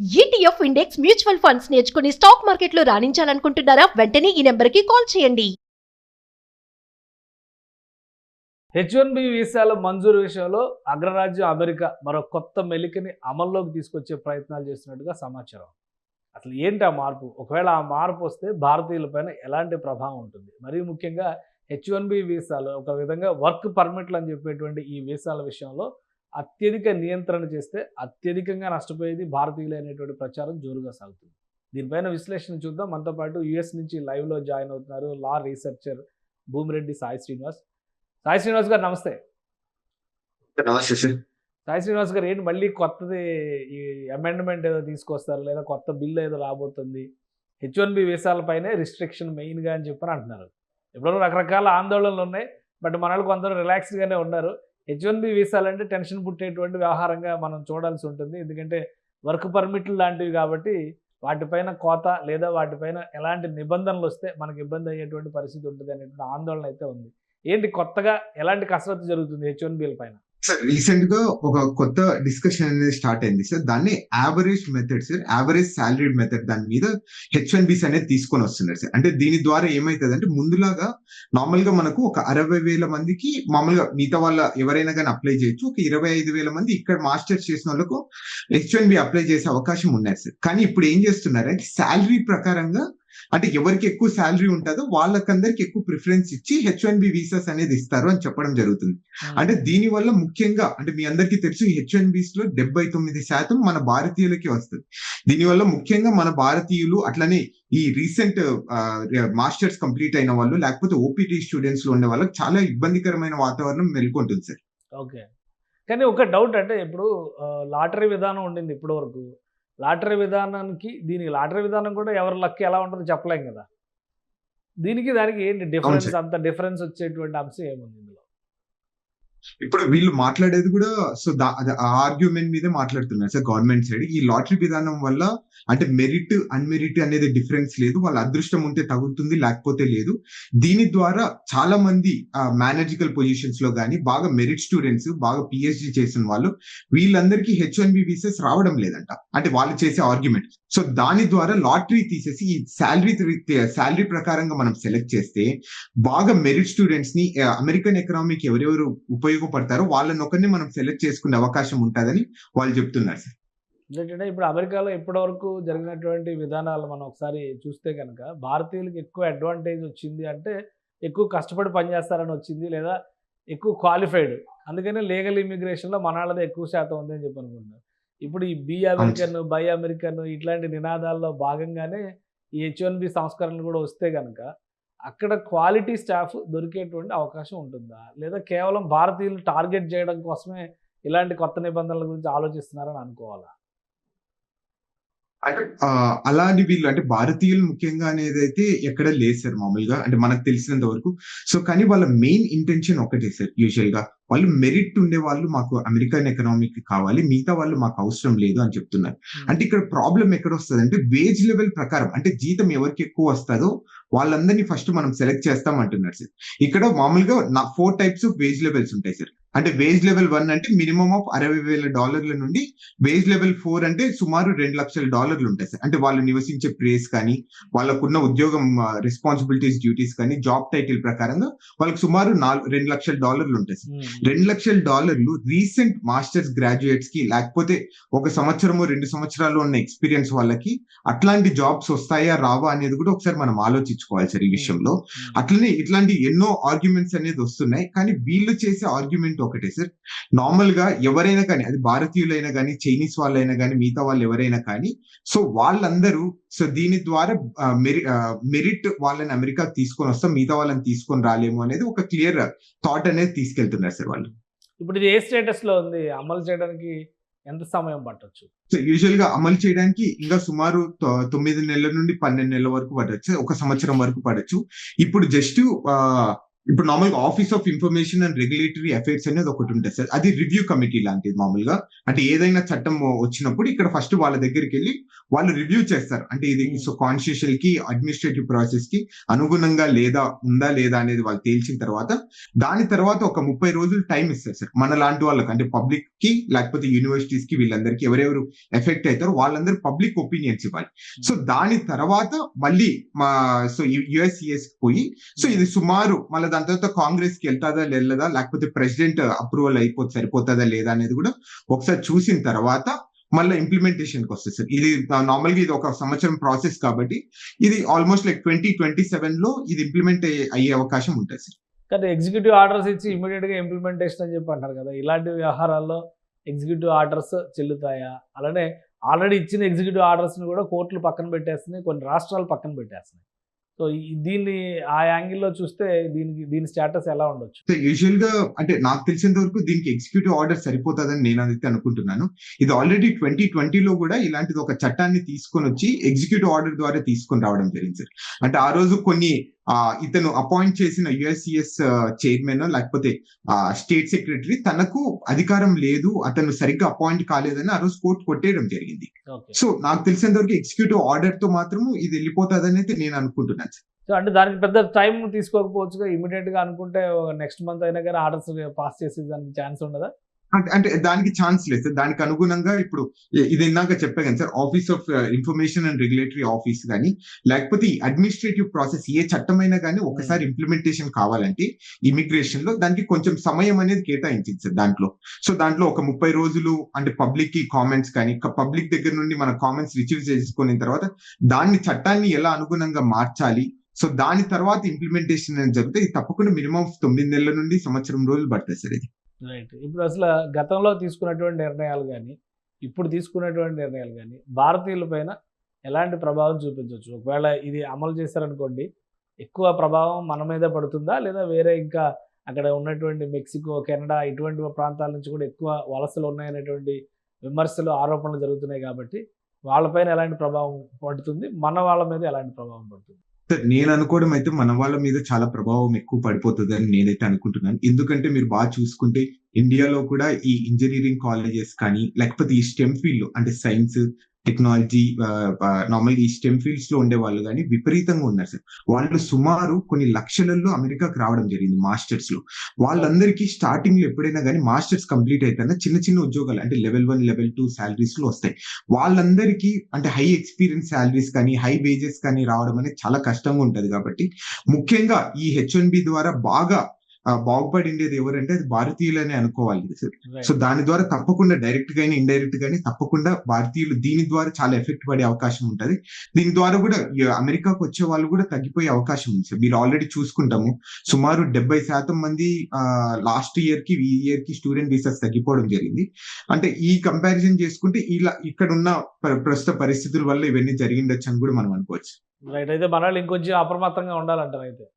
ETF index mutual funds నేర్చుకుని stock మార్కెట్లో రాణించాలనుకుంటున్నారా? వెంటనే ఈ నెంబర్కి కాల్ చేయండి. H1B వీసాల మంజూరు విషయంలో అగ్రరాజ్యం అమెరికా మరో కొత్త మెలికని అమల్లోకి తీసుకొచ్చే ప్రయత్నాలు చేస్తున్నట్టుగా సమాచారం. అసలు ఏంటి ఆ మార్పు? ఒకవేళ ఆ మార్పు వస్తే భారతీయులపైన ఎలాంటి ప్రభావం ఉంటుంది? మరీ ముఖ్యంగా H1B వీసాలు ఒక విధంగా వర్క్ పర్మిట్లు అని చెప్పేటువంటి ఈ వీసాల విషయంలో అత్యధిక నియంత్రణ చేస్తే అత్యధికంగా నష్టపోయేది భారతీయులే అనేటువంటి ప్రచారం జోరుగా సాగుతుంది. దీనిపైన విశ్లేషణ చూద్దాం. మనతో పాటు యుఎస్ నుంచి లైవ్లో జాయిన్ అవుతున్నారు లా రీసెర్చర్ భూమిరెడ్డి సాయి శ్రీనివాస్. సాయి శ్రీనివాస్ గారు నమస్తే. నమస్తే సార్. సాయి శ్రీనివాస్ గారు, ఏంటి మళ్ళీ కొత్తది ఈ అమెండ్మెంట్ ఏదో తీసుకొస్తారు, లేదా కొత్త బిల్లు ఏదో రాబోతుంది, H1B వీసాలపైనే రిస్ట్రిక్షన్ మెయిన్గా అని చెప్పని అంటున్నారు. ఇప్పుడు రకరకాల ఆందోళనలు ఉన్నాయి, బట్ మన వాళ్ళు కొందరు రిలాక్స్డ్గానే ఉన్నారు. H1B వీసాలంటే టెన్షన్ పుట్టేటువంటి వ్యవహారంగా మనం చూడాల్సి ఉంటుంది. ఎందుకంటే వర్క్ పర్మిట్లు లాంటివి కాబట్టి వాటిపైన కోత లేదా వాటిపైన ఎలాంటి నిబంధనలు వస్తే మనకి ఇబ్బంది అయ్యేటువంటి పరిస్థితి ఉంటుంది అనేటువంటి ఆందోళన అయితే ఉంది. ఏంటి కొత్తగా ఎలాంటి కసరత్తు జరుగుతుంది H1Bల పైన? సార్ రీసెంట్ గా ఒక కొత్త డిస్కషన్ అనేది స్టార్ట్ అయింది సార్. దాన్ని average method sir, average salaried method దాని మీద H1Bs అనేది తీసుకొని వస్తున్నారు సార్. అంటే దీని ద్వారా ఏమైతుంది అంటే ముందులాగా నార్మల్ గా మనకు ఒక 60,000 మందికి మామూలుగా మిగతా వాళ్ళ ఎవరైనా కానీ అప్లై చేయొచ్చు. ఒక 25,000 మంది ఇక్కడ మాస్టర్స్ చేసిన వాళ్ళకు H1B అప్లై చేసే అవకాశం ఉన్నారు సార్. కానీ ఇప్పుడు ఏం చేస్తున్నారంటే శాలరీ ప్రకారంగా అంటే ఎవరికి ఎక్కువ శాలరీ ఉంటుందో వాళ్ళకందరికి ఎక్కువ ప్రిఫరెన్స్ ఇచ్చి H1B వీసాస్ అనేది ఇస్తారు అని చెప్పడం జరుగుతుంది. అంటే దీని వల్ల ముఖ్యంగా అంటే మీ అందరికీ తెలుసు H1Bs లో 79% మన భారతీయులకి వస్తుంది. దీనివల్ల ముఖ్యంగా మన భారతీయులు అట్లనే ఈ రీసెంట్ మాస్టర్స్ కంప్లీట్ అయిన వాళ్ళు లేకపోతే ఓపీటీ స్టూడెంట్స్ లో ఉండే వాళ్ళకి చాలా ఇబ్బందికరమైన వాతావరణం నెలకొంటుంది సార్. ఓకే, కానీ ఒక డౌట్, అంటే ఇప్పుడు లాటరీ విధానం ఉండింది ఇప్పటి వరకు. లాటరీ విధానానికి దీనికి లాటరీ విధానం కూడా ఎవరి లక్ ఎలా ఉంటుందో చెప్పలేం కదా. దీనికి దానికి ఏంటి డిఫరెన్స్? అంత డిఫరెన్స్ వచ్చేటువంటి అంశం ఏముంది ఇందులో? ఇప్పుడు వీళ్ళు మాట్లాడేది కూడా సో ఆర్గ్యుమెంట్ మీదే మాట్లాడుతున్నారు సార్ గవర్నమెంట్ సైడ్. ఈ లాటరీ విధానం వల్ల అంటే మెరిట్ అన్మెరిట్ అనేది డిఫరెన్స్ లేదు, వాళ్ళ అదృష్టం ఉంటే తగులుతుంది లేకపోతే లేదు. దీని ద్వారా చాలా మంది మేనేజికల్ పొజిషన్స్ లో కానీ బాగా మెరిట్ స్టూడెంట్స్ బాగా పిహెచ్డి చేసిన వాళ్ళు వీళ్ళందరికీ H1B వీసాస్ రావడం లేదంట. అంటే వాళ్ళు చేసే ఆర్గ్యుమెంట్. సో దాని ద్వారా లాటరీ తీసేసి ఈ శాలరీ ప్రకారంగా మనం సెలెక్ట్ చేస్తే బాగా మెరిట్ స్టూడెంట్స్ ని అమెరికన్ ఎకనామీకి ఎవరెవరు ఉపయోగపడతారో వాళ్ళని ఒకరిని మనం సెలెక్ట్ చేసుకునే అవకాశం ఉంటుందని వాళ్ళు చెప్తున్నారు సార్. ఏంటంటే ఇప్పుడు అమెరికాలో ఇప్పటి వరకు జరిగినటువంటి విధానాలు మనం ఒకసారి చూస్తే కనుక భారతీయులకు ఎక్కువ అడ్వాంటేజ్ వచ్చింది అంటే ఎక్కువ కష్టపడి పనిచేస్తారని వచ్చింది, లేదా ఎక్కువ క్వాలిఫైడ్, అందుకనే లీగల్ ఇమిగ్రేషన్లో మన వాళ్ళది ఎక్కువ శాతం ఉంది అని చెప్పి అనుకుంటున్నారు. ఇప్పుడు ఈ బీ అమెరికన్, బై అమెరికన్ ఇట్లాంటి నినాదాల్లో భాగంగానే ఈ H1B సంస్కరణలు కూడా వస్తే కనుక అక్కడ క్వాలిటీ స్టాఫ్ దొరికేటువంటి అవకాశం ఉంటుందా, లేదా కేవలం భారతీయులు టార్గెట్ చేయడం కోసమే ఇలాంటి కొత్త నిబంధనల గురించి ఆలోచిస్తున్నారని అనుకోవాలా? అంటే అలాంటి వీళ్ళు అంటే భారతీయులు ముఖ్యంగా అనేది అయితే ఎక్కడ లేదు సార్ మామూలుగా అంటే మనకు తెలిసినంత వరకు. సో కానీ వాళ్ళ మెయిన్ ఇంటెన్షన్ ఒకటే సార్. యూజువల్ గా వాళ్ళు మెరిట్ ఉండే వాళ్ళు మాకు అమెరికన్ ఎకనామిక్ కావాలి, మిగతా వాళ్ళు మాకు అవసరం లేదు అని చెప్తున్నారు. అంటే ఇక్కడ ప్రాబ్లం ఎక్కడ వస్తుంది అంటే వేజ్ లెవెల్ ప్రకారం అంటే జీతం ఎవరికి ఎక్కువ వస్తుందో వాళ్ళందరినీ ఫస్ట్ మనం సెలెక్ట్ చేస్తాం అంటున్నారు సార్. ఇక్కడ మామూలుగా 4 టైప్స్ ఆఫ్ వేజ్ లెవెల్స్ ఉంటాయి సార్. అంటే వేజ్ లెవెల్ 1 అంటే మినిమం ఆఫ్ $60,000 నుండి వేజ్ లెవెల్ 4 అంటే సుమారు $2,00,000 ఉంటాయి సార్. అంటే వాళ్ళు నివసించే ప్లేస్ కానీ వాళ్ళకున్న ఉద్యోగం రెస్పాన్సిబిలిటీస్ డ్యూటీస్ కానీ జాబ్ టైటిల్ ప్రకారంగా వాళ్ళకి సుమారు $2,00,000 ఉంటాయి సార్. $2,00,000 రీసెంట్ మాస్టర్స్ గ్రాడ్యుయేట్స్ కి లేకపోతే 1 సంవత్సరము 2 సంవత్సరాలు ఉన్న ఎక్స్పీరియన్స్ వాళ్ళకి అట్లాంటి జాబ్స్ వస్తాయా రావా అనేది కూడా ఒకసారి మనం ఆలోచించుకోవాలి సార్ ఈ విషయంలో. అట్లనే ఇట్లాంటి ఎన్నో ఆర్గ్యుమెంట్స్ అనేది వస్తున్నాయి, కానీ వీళ్ళు చేసే ఆర్గ్యుమెంట్ ఒకటే సార్. నార్మల్ గా ఎవరైనా కానీ అది భారతీయులైనా కానీ చైనీస్ వాళ్ళైనా కానీ మిగతా వాళ్ళు ఎవరైనా కానీ సో వాళ్ళందరూ సో దీని ద్వారా మెరిట్ వాళ్ళని అమెరికా తీసుకొని వస్తాం, మిగతా వాళ్ళని తీసుకొని రాలేము అనేది ఒక క్లియర్ థాట్ అనేది తీసుకెళ్తున్నారు సార్ వాళ్ళు. ఇప్పుడు ఇది ఏ స్టేటస్ లో ఉంది? అమలు చేయడానికి ఎంత సమయం పట్టొచ్చు? సో యూజువల్ గా అమలు చేయడానికి ఇంకా సుమారు 9 నెలల నుండి 12 నెలల వరకు పడవచ్చు, 1 సంవత్సరం వరకు పడచ్చు. ఇప్పుడు జస్ట్ ఇప్పుడు నార్మల్గా office of information and regulatory affairs అనేది ఒకటి ఉంటుంది సార్. అది రివ్యూ కమిటీ లాంటిది మామూలుగా. అంటే ఏదైనా చట్టం వచ్చినప్పుడు ఇక్కడ ఫస్ట్ వాళ్ళ దగ్గరికి వెళ్ళి వాళ్ళు రివ్యూ చేస్తారు. అంటే ఇది సో కాన్స్టిట్యూషన్ కి అడ్మినిస్ట్రేటివ్ ప్రాసెస్ కి అనుగుణంగా ఉందా లేదా అనేది వాళ్ళు తేల్చిన తర్వాత దాని తర్వాత ఒక 30 రోజులు టైం ఇస్తారు సార్ మన లాంటి వాళ్ళకి. అంటే పబ్లిక్ కి లేకపోతే యూనివర్సిటీస్ కి వీళ్ళందరికీ ఎవరెవరు ఎఫెక్ట్ అవుతారో వాళ్ళందరూ పబ్లిక్ ఒపీనియన్స్ ఇవ్వాలి. సో దాని తర్వాత మళ్ళీ సో యుఎస్సిఎస్ కి పోయి సో ఇది సుమారు మళ్ళీ దాని తర్వాత కాంగ్రెస్ కి వెళ్తాదా వెళ్ళదా లేకపోతే ప్రెసిడెంట్ అప్రూవల్ సరిపోతుందా లేదా అనేది కూడా ఒకసారి చూసిన తర్వాత మళ్ళీ ఇంప్లిమెంటేషన్ కి వస్తుంది సార్. ఇది నార్మల్ గా ఇది ఒక సంవత్సరం ప్రాసెస్ కాబట్టి ఇది ఆల్మోస్ట్ లైక్ 2027 లో ఇది ఇంప్లిమెంట్ అయ్యే అవకాశం ఉంటుంది సార్. కానీ ఎగ్జిక్యూటివ్ ఆర్డర్స్ ఇచ్చి ఇమీడియట్ గా ఇంప్లిమెంటేషన్ అని చెప్పి అంటారు కదా, ఇలాంటి వ్యవహారాల్లో ఎగ్జిక్యూటివ్ ఆర్డర్స్ చెల్లుతాయా? అలానే ఆల్రెడీ ఇచ్చిన ఎగ్జిక్యూటివ్ ఆర్డర్స్ ని కూడా కోర్టులు పక్కన పెట్టేస్తున్నాయి, కొన్ని రాష్ట్రాలు పక్కన పెట్టేస్తున్నాయి. సో దీన్ని ఆ యాంగిల్లో చూస్తే దీని స్టేటస్ ఎలా ఉండొచ్చు? యూజువల్ గా అంటే నాకు తెలిసినంత వరకు దీనికి ఎగ్జిక్యూటివ్ ఆర్డర్ సరిపోతుందని నేను అయితే అనుకుంటున్నాను. ఇది ఆల్రెడీ 2020లో కూడా ఇలాంటిది ఒక చట్టాన్ని తీసుకొని వచ్చి ఎగ్జిక్యూటివ్ ఆర్డర్ ద్వారా తీసుకొని రావడం జరిగింది సార్. అంటే ఆ రోజు కొన్ని ఇతను అపాయింట్ చేసిన యుఎస్సిఎస్ చైర్మన్ లేకపోతే స్టేట్ సెక్రటరీ తనకు అధికారం లేదు, అతను సరిగ్గా అపాయింట్ కాలేదని ఆ రోజు కోర్టు కొట్టేయడం జరిగింది. సో నాకు తెలిసినంత వరకు ఎగ్జిక్యూటివ్ ఆర్డర్ తో మాత్రము ఇది వెళ్ళిపోతుందని అయితే నేను అనుకుంటున్నాను. సో అంటే దానికి పెద్ద టైం తీసుకోకపోవచ్చుగా, ఇమీడియట్ గా అనుకుంటే నెక్స్ట్ మంత్ అయినా కానీ ఆర్డర్స్ పాస్ చేసే దానికి ఛాన్స్ ఉండదా? అంటే దానికి ఛాన్స్ లేదు సార్. దానికి అనుగుణంగా ఇప్పుడు ఇది ఇందాక చెప్పాను sir, office of information and regulatory office కానీ లేకపోతే ఈ అడ్మినిస్ట్రేటివ్ ప్రాసెస్ ఏ చట్టమైనా కానీ ఒకసారి ఇంప్లిమెంటేషన్ కావాలంటే ఇమిగ్రేషన్ లో దానికి కొంచెం సమయం అనేది కేటాయించింది సార్ దాంట్లో. సో దాంట్లో ఒక 30 రోజులు అంటే పబ్లిక్ కి కామెంట్స్ కానీ పబ్లిక్ దగ్గర నుండి మన కామెంట్స్ రిసీవ్ చేసుకున్న తర్వాత దాన్ని చట్టాన్ని ఎలా అనుగుణంగా మార్చాలి, సో దాని తర్వాత ఇంప్లిమెంటేషన్ అనేది జరిగితే ఇది తప్పకుండా మినిమం 9 నెలల నుండి సంవత్సరం రోజులు పడుతుంది సార్ ఇది. రైట్. ఇప్పుడు అసలు గతంలో తీసుకున్నటువంటి నిర్ణయాలు కానీ ఇప్పుడు తీసుకున్నటువంటి నిర్ణయాలు కానీ భారతీయుల పైన ఎలాంటి ప్రభావం చూపించవచ్చు? ఒకవేళ ఇది అమలు చేశారనుకోండి, ఎక్కువ ప్రభావం మన మీద పడుతుందా, లేదా వేరే ఇంకా అక్కడ ఉన్నటువంటి మెక్సికో, కెనడా ఇటువంటి ప్రాంతాల నుంచి కూడా ఎక్కువ వలసలు ఉన్నాయనేటువంటి విమర్శలు, ఆరోపణలు జరుగుతున్నాయి కాబట్టి వాళ్ళపైన ఎలాంటి ప్రభావం పడుతుంది, మన వాళ్ళ మీద ఎలాంటి ప్రభావం పడుతుంది? సార్ నేను అనుకోవడం అయితే మన వాళ్ళ మీద చాలా ప్రభావం ఎక్కువ పడిపోతుంది అని నేనైతే అనుకుంటున్నాను. ఎందుకంటే మీరు బాగా చూసుకుంటే ఇండియాలో కూడా ఈ ఇంజనీరింగ్ కాలేజెస్ కానీ లేకపోతే ఈ స్టెమ్ ఫీల్డ్ అంటే సైన్స్, టెక్నాలజీ, నార్మల్గా ఈ స్టెమ్ ఫీల్డ్స్ లో ఉండే వాళ్ళు కానీ విపరీతంగా ఉన్నారు సార్. వాళ్ళు సుమారు కొన్ని లక్షలలో అమెరికాకి రావడం జరిగింది మాస్టర్స్ లో. వాళ్ళందరికీ స్టార్టింగ్ లో ఎప్పుడైనా కానీ మాస్టర్స్ కంప్లీట్ అయితేనే చిన్న చిన్న ఉద్యోగాలు అంటే లెవెల్ 1, లెవెల్ 2 శాలరీస్ లో వస్తాయి. వాళ్ళందరికీ అంటే హై ఎక్స్పీరియన్స్ శాలరీస్ కానీ హై వేజెస్ కానీ రావడం అనేది చాలా కష్టంగా ఉంటది. కాబట్టి ముఖ్యంగా ఈ H1B ద్వారా బాగా బాగుపడిండేది ఎవరంటే అది భారతీయులనే అనుకోవాలి సార్. సో దాని ద్వారా తప్పకుండా డైరెక్ట్ గానీ ఇండైరెక్ట్ గానీ తప్పకుండా భారతీయులు దీని ద్వారా చాలా ఎఫెక్ట్ పడే అవకాశం ఉంటది. దీని ద్వారా కూడా అమెరికాకు వచ్చే వాళ్ళు కూడా తగ్గిపోయే అవకాశం ఉంది సార్. మీరు ఆల్రెడీ చూసుకుంటాము సుమారు 70% మంది లాస్ట్ ఇయర్ కి ఈ ఇయర్ కి స్టూడెంట్ వీసాస్ తగ్గిపోవడం జరిగింది. అంటే ఈ కంపారిజన్ చేసుకుంటే ఇలా ఇక్కడ ఉన్న ప్రస్తుత పరిస్థితుల వల్ల ఇవన్నీ జరిగిండొచ్చు అని కూడా మనం అనుకోవచ్చు. రైట్. అయితే మన వాళ్ళు ఇంకొంచెం అప్రమత్తంగా ఉండాలంటారు అయితే.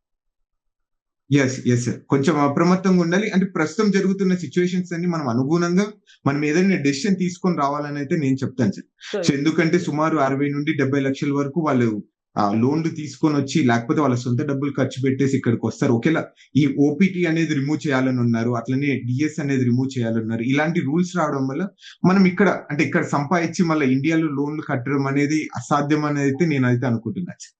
ఎస్ సార్, కొంచెం అప్రమత్తంగా ఉండాలి. అంటే ప్రస్తుతం జరుగుతున్న సిచ్యువేషన్స్ అన్ని మనం అనుగుణంగా మనం ఏదైనా డెసిషన్ తీసుకొని రావాలని అయితే నేను చెప్తాను సార్. సో ఎందుకంటే సుమారు 60 నుండి 70 లక్షల వరకు వాళ్ళు లోన్లు తీసుకొని వచ్చి లేకపోతే వాళ్ళ సొంత డబ్బులు ఖర్చు పెట్టేసి ఇక్కడికి వస్తారు. ఒకేలా ఈ ఓపీటీ అనేది రిమూవ్ చేయాలని ఉన్నారు, అట్లనే డిఎస్ అనేది రిమూవ్ చేయాలన్నారు. ఇలాంటి రూల్స్ రావడం వల్ల మనం ఇక్కడ సంపాదించి మళ్ళీ ఇండియాలో లోన్లు కట్టడం అనేది అసాధ్యం అనేది అయితే నేనైతే అనుకుంటున్నాను.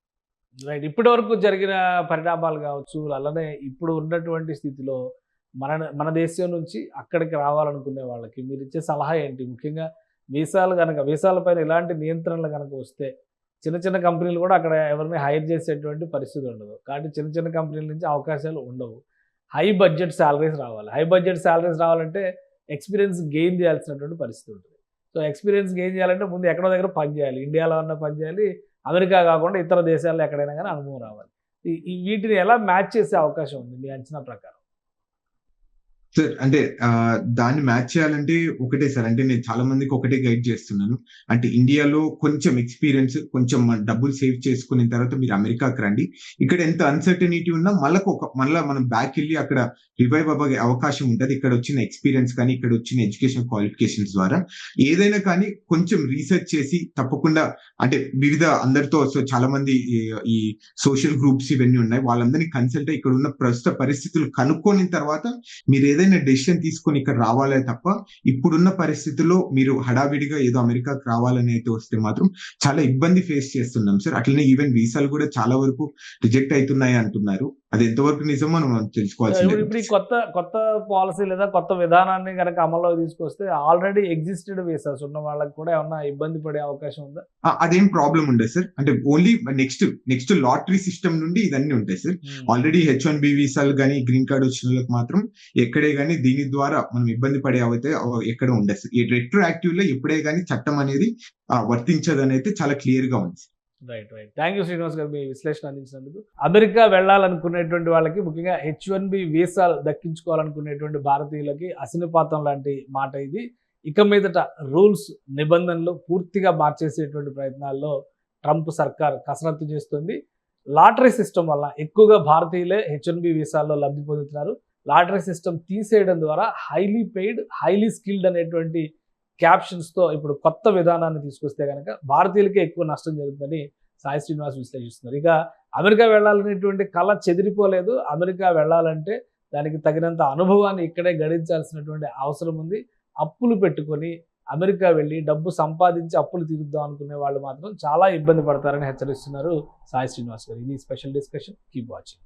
రైట్. ఇప్పటి వరకు జరిగిన పరిణామాలు కావచ్చు, అలానే ఇప్పుడు ఉన్నటువంటి స్థితిలో మన దేశం నుంచి అక్కడికి రావాలనుకునే వాళ్ళకి మీరు ఇచ్చే సలహా ఏంటి? ముఖ్యంగా వీసాల పైన ఎలాంటి నియంత్రణలు కనుక వస్తే చిన్న చిన్న కంపెనీలు కూడా అక్కడ ఎవరిని హైర్ చేసేటువంటి పరిస్థితి ఉండదు. కాబట్టి చిన్న చిన్న కంపెనీల నుంచి అవకాశాలు ఉండవు. హై బడ్జెట్ శాలరీస్ రావాలి. హై బడ్జెట్ శాలరీస్ రావాలంటే ఎక్స్పీరియన్స్ గెయిన్ చేయాల్సినటువంటి పరిస్థితి ఉంటుంది. సో ఎక్స్పీరియన్స్ గెయిన్ చేయాలంటే ముందు ఎక్కడో దగ్గర పని చేయాలి. ఇండియాలో ఉన్న పని చేయాలి, అమెరికా కాకుండా ఇతర దేశాల్లో ఎక్కడైనా కానీ అనుభవం రావాలి. వీటిని ఎలా మ్యాచ్ చేసే అవకాశం ఉంది మీ అంచనా ప్రకారం? సార్ అంటే దాన్ని మ్యాచ్ చేయాలంటే ఒకటే సార్. అంటే నేను చాలా మందికి ఒకటే గైడ్ చేస్తున్నాను. అంటే ఇండియాలో కొంచెం ఎక్స్‌పీరియన్స్, కొంచెం డబ్బులు సేవ్ చేసుకున్న తర్వాత మీరు అమెరికాకి రండి. ఇక్కడ ఎంత అన్‌సర్టెనిటీ ఉన్నా మళ్ళా మనం బ్యాకెళ్ళి అక్కడ రివైవ్ అవ్వే అవకాశం ఉంటది. ఇక్కడొచ్చిన ఎక్స్‌పీరియన్స్ కానీ, ఇక్కడొచ్చిన ఎడ్యుకేషన్ క్వాలిఫికేషన్స్ ద్వారా. ఏదైనా కానీ కొంచెం రీసెర్చ్ చేసి తప్పకుండా అంటే అందరితో చాలా మంది ఈ సోషల్ గ్రూప్స్ ఇవన్నీ ఉన్నాయి. వాళ్ళందరిని కన్సల్ట్ అయ్యి ఇక్కడున్న ప్రస్తుత పరిస్థితులు కనుక్కొనిన తర్వాత మీరు ఏదైనా డెసిషన్ తీసుకొని ఇక్కడ రావాలే తప్ప, ఇప్పుడున్న పరిస్థితుల్లో మీరు హడావిడిగా ఏదో అమెరికాకి రావాలని అయితే వస్తే మాత్రం చాలా ఇబ్బంది ఫేస్ చేస్తున్నాం సార్. అట్లనే ఈవెన్ వీసాలు కూడా చాలా వరకు రిజెక్ట్ అయితున్నాయి అంటున్నారు. అది ఎంతవరకు నిజమో మనం తెలుసుకోవాల్సిందే. ఇప్పుడు ఈ కొత్త పాలసీ లేదా కొత్త విధానాన్ని కనుక అమల్లోకి తీసుకొస్తే ఆల్రెడీ ఎగ్జిస్టెడ్ వీసాస్ ఉన్న వాళ్ళకి కూడా ఏమన్నా ఇబ్బంది పడే అవకాశం ఉందా? అదేం ప్రాబ్లం ఉండదు సార్. అంటే ఓన్లీ నెక్స్ట్ లాటరీ సిస్టమ్ నుండి ఇదన్నీ ఉంటాయి సార్. ఆల్రెడీ H1B వీసాలు గానీ, గ్రీన్ కార్డ్ వచ్చిన వాళ్ళకి మాత్రం ఎక్కడే గానీ దీని ద్వారా మనం ఇబ్బంది పడే అయితే ఎక్కడ ఉండదు సార్. ఈ రెట్రోయాక్టివ్ లో ఎప్పుడే గానీ చట్టం అనేది వర్తించదని అయితే చాలా క్లియర్ గా ఉంది. రైట్. థ్యాంక్ యూ శ్రీనివాస్ గారు మీ విశ్లేషణ అందించినందుకు. అమెరికా వెళ్ళాలనుకునేటువంటి వాళ్ళకి, ముఖ్యంగా H1B వీసాలు దక్కించుకోవాలనుకునేటువంటి భారతీయులకి అశనిపాతం లాంటి మాట ఇది. ఇక మీదట రూల్స్, నిబంధనలు పూర్తిగా మార్చేసేటువంటి ప్రయత్నాల్లో ట్రంప్ సర్కార్ కసరత్తు చేస్తుంది. లాటరీ సిస్టమ్ వల్ల ఎక్కువగా భారతీయులే H1B వీసాల్లో లబ్ధి పొందుతున్నారు. లాటరీ సిస్టమ్ తీసేయడం ద్వారా హైలీ పెయిడ్, హైలీ స్కిల్డ్ అనేటువంటి క్యాప్షన్స్తో ఇప్పుడు కొత్త విధానాన్ని తీసుకొస్తే కనుక భారతీయులకే ఎక్కువ నష్టం జరుగుతుందని సాయి శ్రీనివాస్ విశ్లేషిస్తున్నారు. ఇక అమెరికా వెళ్ళాలనేటువంటి కళ చెదిరిపోలేదు. అమెరికా వెళ్ళాలంటే దానికి తగినంత అనుభవాన్ని ఇక్కడే గడించాల్సినటువంటి అవసరం ఉంది. అప్పులు పెట్టుకొని అమెరికా వెళ్ళి డబ్బు సంపాదించి అప్పులు తీరుద్దాం అనుకునే వాళ్ళు మాత్రం చాలా ఇబ్బంది పడతారని హెచ్చరిస్తున్నారు సాయి శ్రీనివాస్ గారు. ఇది స్పెషల్ డిస్కషన్. Keep watching.